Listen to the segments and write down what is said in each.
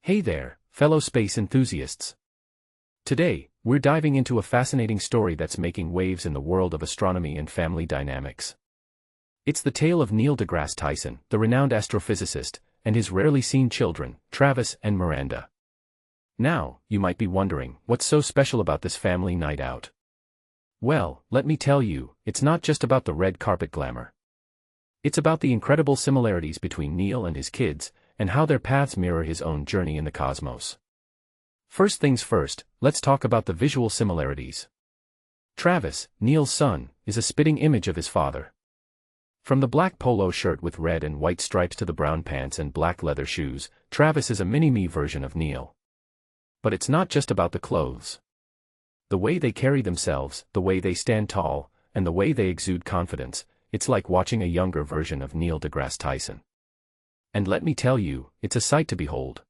Hey there, fellow space enthusiasts. Today, we're diving into a fascinating story that's making waves in the world of astronomy and family dynamics. It's the tale of Neil deGrasse Tyson, the renowned astrophysicist, and his rarely seen children, Travis and Miranda. Now, you might be wondering, what's so special about this family night out? Well, let me tell you, it's not just about the red carpet glamour. It's about the incredible similarities between Neil and his kids, and how their paths mirror his own journey in the cosmos. First things first, let's talk about the visual similarities. Travis, Neil's son, is a spitting image of his father. From the black polo shirt with red and white stripes to the brown pants and black leather shoes, Travis is a mini-me version of Neil. But it's not just about the clothes. The way they carry themselves, the way they stand tall, and the way they exude confidence, it's like watching a younger version of Neil deGrasse Tyson. And let me tell you, it's a sight to behold.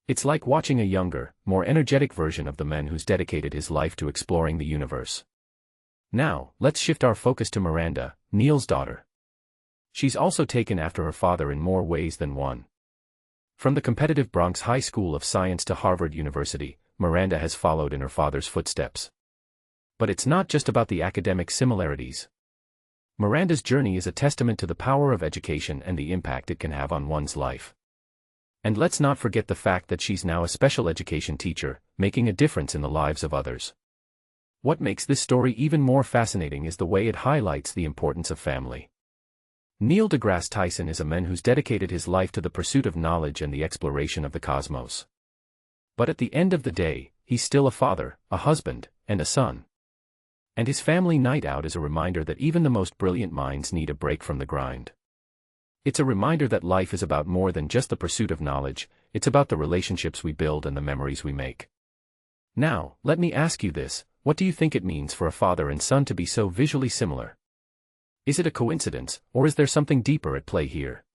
It's like watching a younger, more energetic version of the man who's dedicated his life to exploring the universe. Now, let's shift our focus to Miranda, Neil's daughter. She's also taken after her father in more ways than one. From the competitive Bronx High School of Science to Harvard University, Miranda has followed in her father's footsteps. But it's not just about the academic similarities. Miranda's journey is a testament to the power of education and the impact it can have on one's life. And let's not forget the fact that she's now a special education teacher, making a difference in the lives of others. What makes this story even more fascinating is the way it highlights the importance of family. Neil deGrasse Tyson is a man who's dedicated his life to the pursuit of knowledge and the exploration of the cosmos. But at the end of the day, he's still a father, a husband, and a son. And his family night out is a reminder that even the most brilliant minds need a break from the grind. It's a reminder that life is about more than just the pursuit of knowledge, it's about the relationships we build and the memories we make. Now, let me ask you this, what do you think it means for a father and son to be so visually similar? Is it a coincidence, or is there something deeper at play here?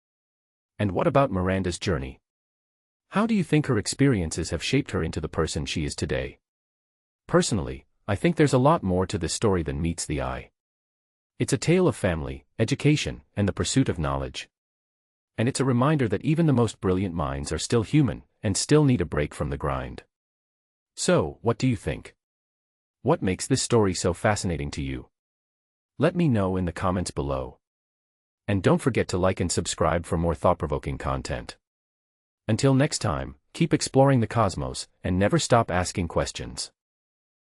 And what about Miranda's journey? How do you think her experiences have shaped her into the person she is today? Personally, I think there's a lot more to this story than meets the eye. It's a tale of family, education, and the pursuit of knowledge. And it's a reminder that even the most brilliant minds are still human, and still need a break from the grind. So, what do you think? What makes this story so fascinating to you? Let me know in the comments below. And don't forget to like and subscribe for more thought-provoking content. Until next time, keep exploring the cosmos, and never stop asking questions.